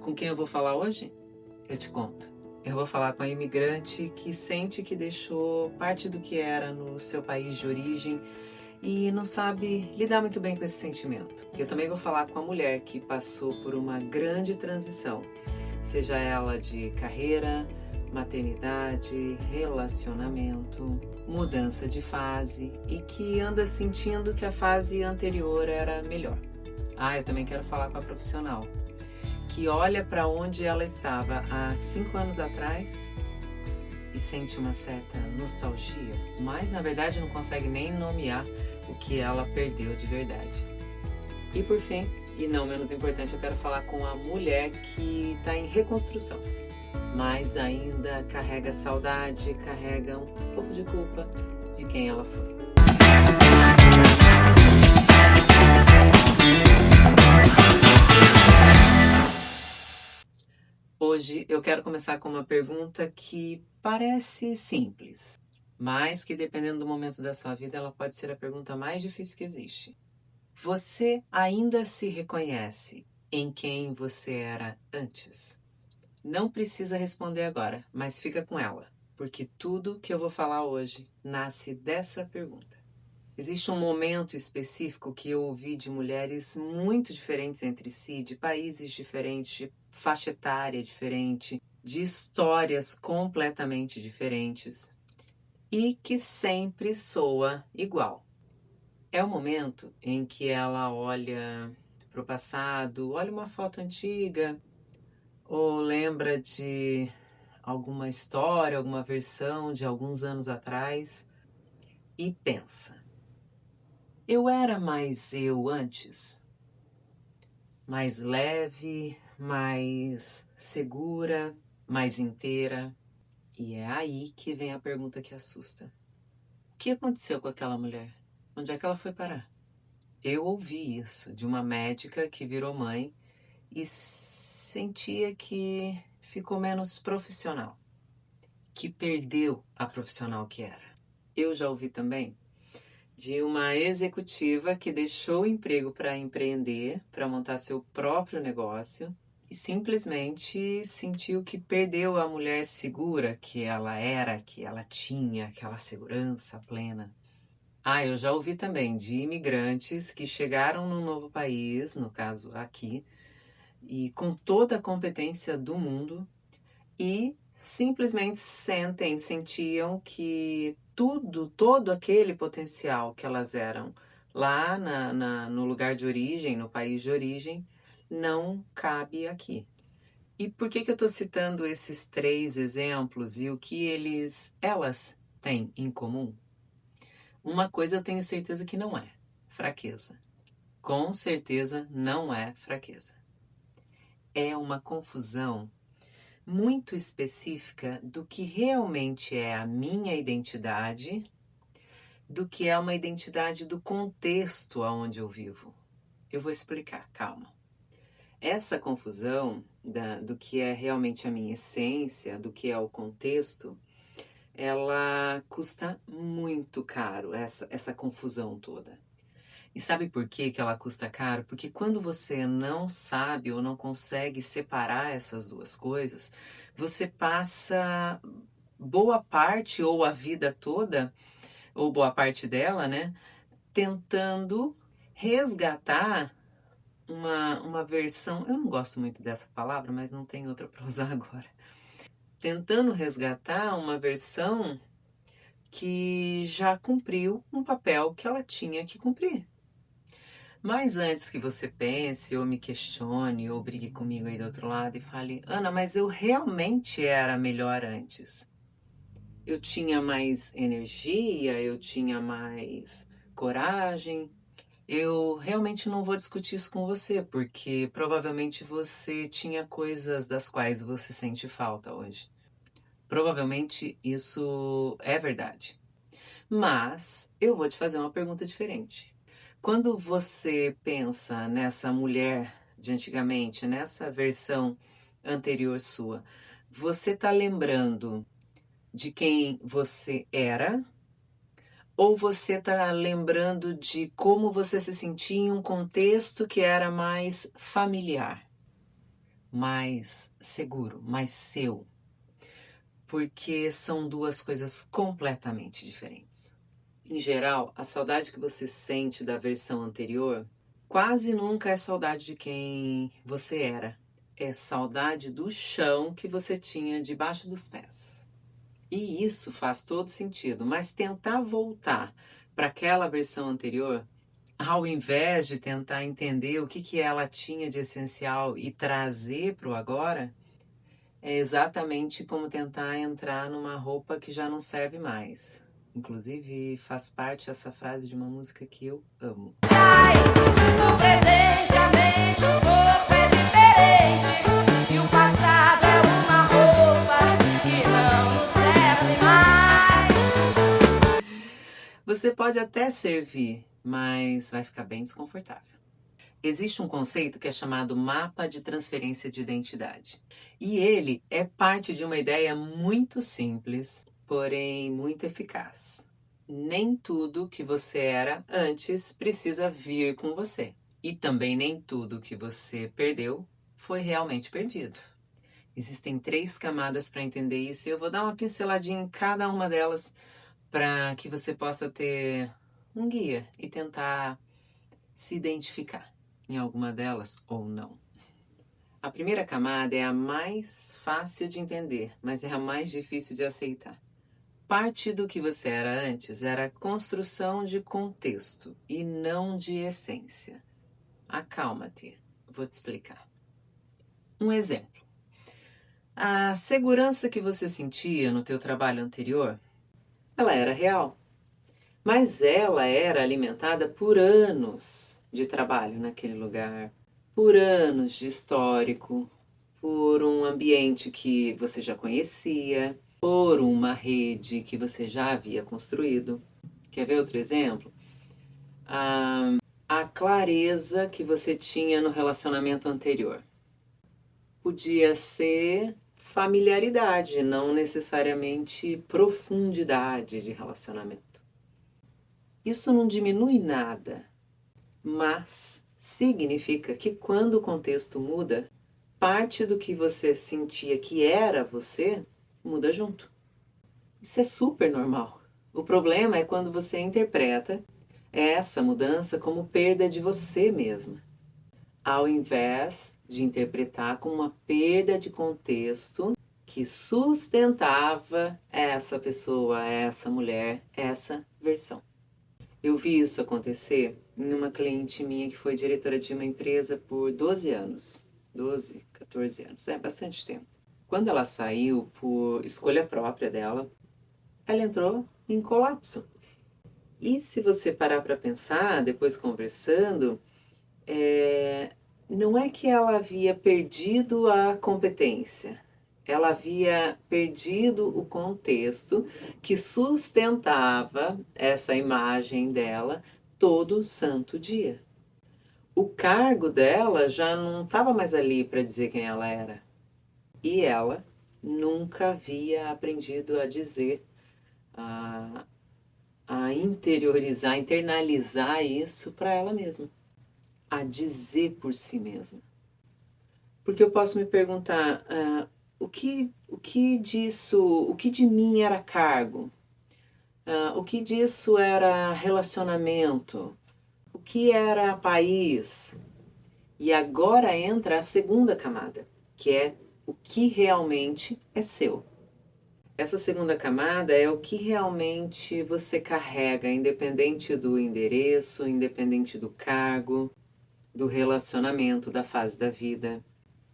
Com quem eu vou falar hoje? Eu te conto. Eu vou falar com a imigrante que sente que deixou parte do que era no seu país de origem e não sabe lidar muito bem com esse sentimento. Eu também vou falar com a mulher que passou por uma grande transição, seja ela de carreira, maternidade, relacionamento, mudança de fase e que anda sentindo que a fase anterior era melhor. Eu também quero falar com a profissional que olha para onde ela estava há 5 anos atrás e sente uma certa nostalgia, mas na verdade não consegue nem nomear o que ela perdeu de verdade. E por fim, e não menos importante, eu quero falar com a mulher que está em reconstrução, mas ainda carrega saudade, carrega um pouco de culpa de quem ela foi. Hoje eu quero começar com uma pergunta que parece simples, mas que dependendo do momento da sua vida, ela pode ser a pergunta mais difícil que existe. Você ainda se reconhece em quem você era antes? Não precisa responder agora, mas fica com ela, porque tudo que eu vou falar hoje nasce dessa pergunta. Existe um momento específico que eu ouvi de mulheres muito diferentes entre si, de países diferentes, de faixa etária diferente, de histórias completamente diferentes e que sempre soa igual. É o momento em que ela olha para o passado, olha uma foto antiga ou lembra de alguma história, alguma versão de alguns anos atrás e pensa: eu era mais eu antes? Mais leve, mais segura, mais inteira? E é aí que vem a pergunta que assusta. O que aconteceu com aquela mulher? Onde é que ela foi parar? Eu ouvi isso de uma médica que virou mãe e sentia que ficou menos profissional, que perdeu a profissional que era. Eu já ouvi também de uma executiva que deixou o emprego para empreender, para montar seu próprio negócio e simplesmente sentiu que perdeu a mulher segura que ela era, que ela tinha, aquela segurança plena. Eu já ouvi também de imigrantes que chegaram num novo país, no caso aqui, e com toda a competência do mundo e simplesmente sentiam que todo aquele potencial que elas eram lá no lugar de origem, no país de origem, não cabe aqui. E por que eu estou citando esses 3 exemplos e o que elas têm em comum? Uma coisa eu tenho certeza que não é fraqueza. Com certeza não é fraqueza. É uma confusão muito específica do que realmente é a minha identidade, do que é uma identidade do contexto aonde eu vivo. Eu vou explicar, calma. Essa confusão do que é realmente a minha essência, do que é o contexto, ela custa muito caro, essa confusão toda. E sabe por que ela custa caro? Porque quando você não sabe ou não consegue separar essas duas coisas, você passa boa parte ou a vida toda, ou boa parte dela, né, tentando resgatar uma versão, eu não gosto muito dessa palavra, mas não tem outra para usar agora. Tentando resgatar uma versão que já cumpriu um papel que ela tinha que cumprir. Mas antes que você pense, ou me questione, ou brigue comigo aí do outro lado e fale: Ana, mas eu realmente era melhor antes. Eu tinha mais energia, eu tinha mais coragem. Eu realmente não vou discutir isso com você, porque provavelmente você tinha coisas das quais você sente falta hoje. Provavelmente isso é verdade. Mas eu vou te fazer uma pergunta diferente. Quando você pensa nessa mulher de antigamente, nessa versão anterior sua, você está lembrando de quem você era? Ou você está lembrando de como você se sentia em um contexto que era mais familiar? mais seguro, mais seu, porque são duas coisas completamente diferentes. Em geral, a saudade que você sente da versão anterior quase nunca é saudade de quem você era. É saudade do chão que você tinha debaixo dos pés. E isso faz todo sentido, mas tentar voltar para aquela versão anterior, ao invés de tentar entender o que ela tinha de essencial e trazer para o agora, é exatamente como tentar entrar numa roupa que já não serve mais. Inclusive, faz parte essa frase de uma música que eu amo. No presente a mente, o corpo é diferente. E o passado é uma roupa que não nos serve mais. Você pode até servir, mas vai ficar bem desconfortável. Existe um conceito que é chamado mapa de transferência de identidade. E ele é parte de uma ideia muito simples, porém muito eficaz. Nem tudo que você era antes precisa vir com você. E também nem tudo que você perdeu foi realmente perdido. Existem 3 camadas para entender isso e eu vou dar uma pinceladinha em cada uma delas para que você possa ter um guia e tentar se identificar em alguma delas ou não. A primeira camada é a mais fácil de entender, mas é a mais difícil de aceitar. Parte do que você era antes era construção de contexto e não de essência. Acalma-te, vou te explicar. Um exemplo. A segurança que você sentia no teu trabalho anterior, ela era real, mas ela era alimentada por anos de trabalho naquele lugar, por anos de histórico, por um ambiente que você já conhecia, por uma rede que você já havia construído. Quer ver outro exemplo? A clareza que você tinha no relacionamento anterior. Podia ser familiaridade, não necessariamente profundidade de relacionamento. Isso não diminui nada, mas significa que quando o contexto muda, parte do que você sentia que era você muda junto. Isso é super normal. O problema é quando você interpreta essa mudança como perda de você mesma, ao invés de interpretar como uma perda de contexto que sustentava essa pessoa, essa mulher, essa versão. Eu vi isso acontecer em uma cliente minha que foi diretora de uma empresa por 12 anos. 12, 14 anos, é bastante tempo. Quando ela saiu por escolha própria dela, ela entrou em colapso. E se você parar para pensar, depois conversando, não é que ela havia perdido a competência, ela havia perdido o contexto que sustentava essa imagem dela todo santo dia. O cargo dela já não estava mais ali para dizer quem ela era. E ela nunca havia aprendido a dizer, a interiorizar, a internalizar isso para ela mesma. A dizer por si mesma. Porque eu posso me perguntar, o que disso, o que de mim era cargo? O que disso era relacionamento? O que era país? E agora entra a segunda camada, que é o que realmente é seu. Essa segunda camada é o que realmente você carrega, independente do endereço, independente do cargo, do relacionamento, da fase da vida.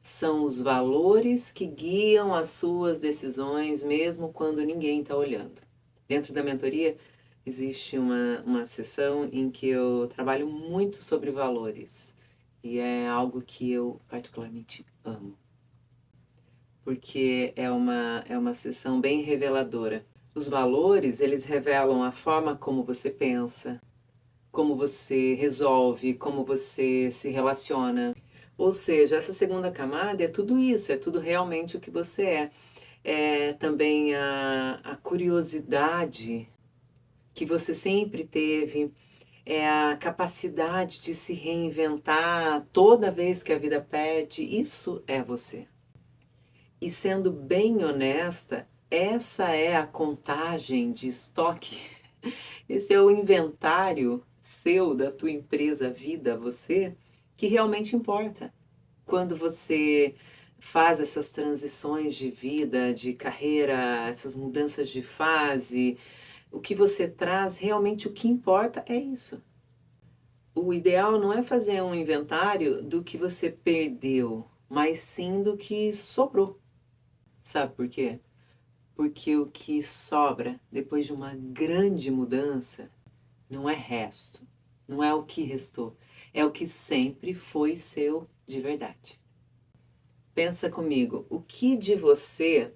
São os valores que guiam as suas decisões, mesmo quando ninguém está olhando. Dentro da mentoria, existe uma sessão em que eu trabalho muito sobre valores. E é algo que eu particularmente amo. Porque é uma sessão bem reveladora. Os valores, eles revelam a forma como você pensa, como você resolve, como você se relaciona. Ou seja, essa segunda camada é tudo isso, é tudo realmente o que você é. É também a curiosidade que você sempre teve, é a capacidade de se reinventar toda vez que a vida pede. Isso é você. E sendo bem honesta, essa é a contagem de estoque. Esse é o inventário seu, da tua empresa, vida, você, que realmente importa. Quando você faz essas transições de vida, de carreira, essas mudanças de fase, o que você traz, realmente o que importa é isso. O ideal não é fazer um inventário do que você perdeu, mas sim do que sobrou. Sabe por quê? Porque o que sobra depois de uma grande mudança não é resto, não é o que restou, é o que sempre foi seu de verdade. Pensa comigo, o que de você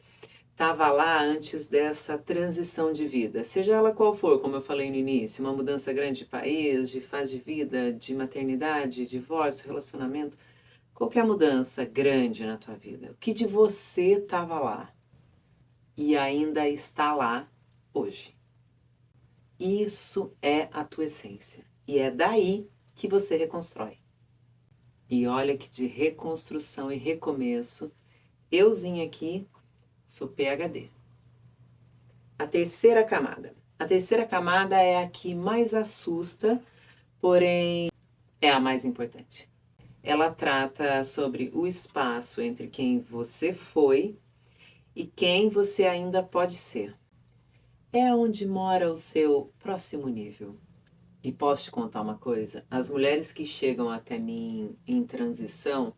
estava lá antes dessa transição de vida? Seja ela qual for, como eu falei no início, uma mudança grande de país, de fase de vida, de maternidade, divórcio, relacionamento, qualquer mudança grande na tua vida. O que de você estava lá e ainda está lá hoje? Isso é a tua essência. E é daí que você reconstrói. E olha que de reconstrução e recomeço, euzinha aqui sou PhD. A terceira camada. A terceira camada é a que mais assusta, porém é a mais importante. Ela trata sobre o espaço entre quem você foi e quem você ainda pode ser. É onde mora o seu próximo nível. E posso te contar uma coisa? As mulheres que chegam até mim em transição,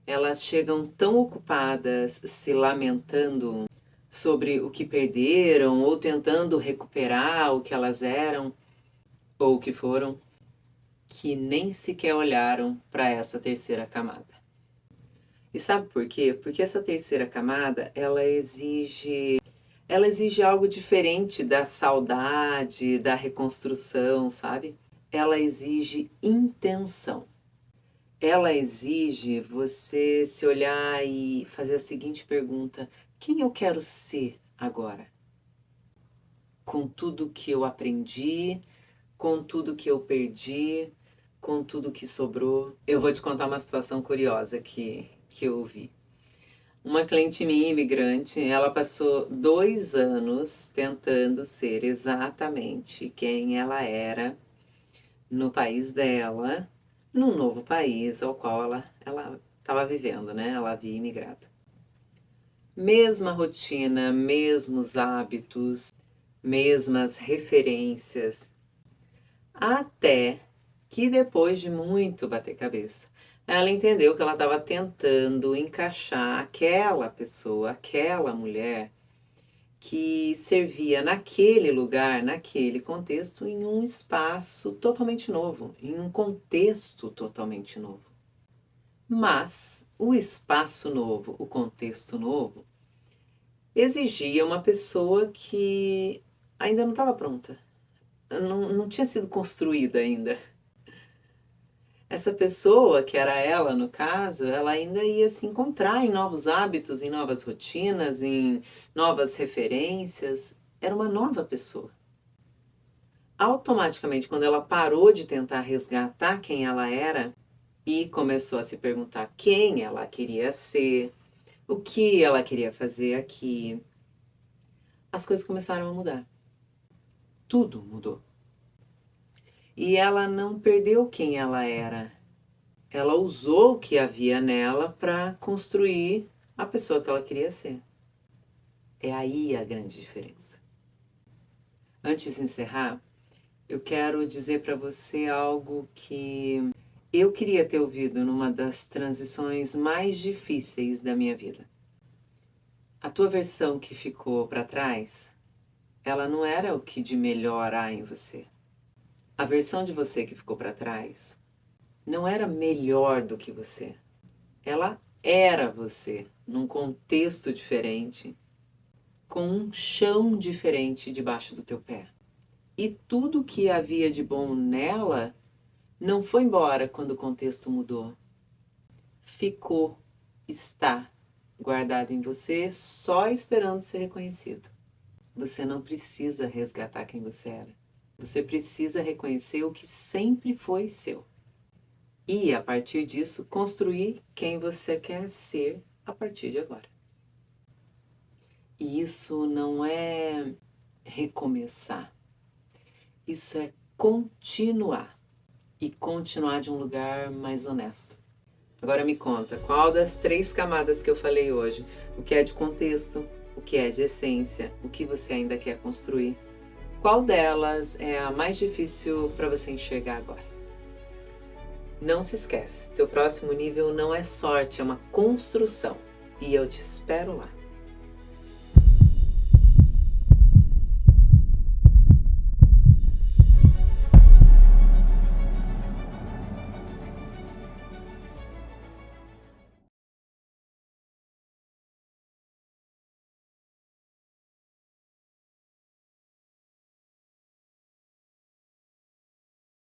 elas chegam tão ocupadas se lamentando sobre o que perderam ou tentando recuperar o que elas eram ou o que foram, que nem sequer olharam para essa terceira camada. E sabe por quê? Porque essa terceira camada, ela exige algo diferente da saudade, da reconstrução, sabe? Ela exige intenção. Ela exige você se olhar e fazer a seguinte pergunta: quem eu quero ser agora? Com tudo que eu aprendi, com tudo que eu perdi, com tudo que sobrou. Eu vou te contar uma situação curiosa que eu vi. Uma cliente minha, imigrante, ela passou 2 anos tentando ser exatamente quem ela era no país dela, num novo país ao qual ela estava vivendo, né? Ela havia imigrado. Mesma rotina, mesmos hábitos, mesmas referências, até que depois de muito bater cabeça, ela entendeu que ela estava tentando encaixar aquela pessoa, aquela mulher que servia naquele lugar, naquele contexto, em um espaço totalmente novo, em um contexto totalmente novo. Mas o espaço novo, o contexto novo, exigia uma pessoa que ainda não estava pronta, não tinha sido construída ainda. Essa pessoa, que era ela no caso, ela ainda ia se encontrar em novos hábitos, em novas rotinas, em novas referências. Era uma nova pessoa. Automaticamente, quando ela parou de tentar resgatar quem ela era e começou a se perguntar quem ela queria ser, o que ela queria fazer aqui, as coisas começaram a mudar. Tudo mudou. E ela não perdeu quem ela era. Ela usou o que havia nela para construir a pessoa que ela queria ser. É aí a grande diferença. Antes de encerrar, eu quero dizer para você algo que eu queria ter ouvido numa das transições mais difíceis da minha vida. A tua versão que ficou para trás, ela não era o que de melhor há em você. A versão de você que ficou para trás não era melhor do que você. Ela era você, num contexto diferente, com um chão diferente debaixo do teu pé. E tudo que havia de bom nela não foi embora quando o contexto mudou. Ficou, está guardado em você, só esperando ser reconhecido. Você não precisa resgatar quem você era. Você precisa reconhecer o que sempre foi seu. E, a partir disso, construir quem você quer ser a partir de agora. E isso não é recomeçar. Isso é continuar. E continuar de um lugar mais honesto. Agora me conta, qual das 3 camadas que eu falei hoje, o que é de contexto, o que é de essência, o que você ainda quer construir, qual delas é a mais difícil para você enxergar agora? Não se esquece, teu próximo nível não é sorte, é uma construção. E eu te espero lá.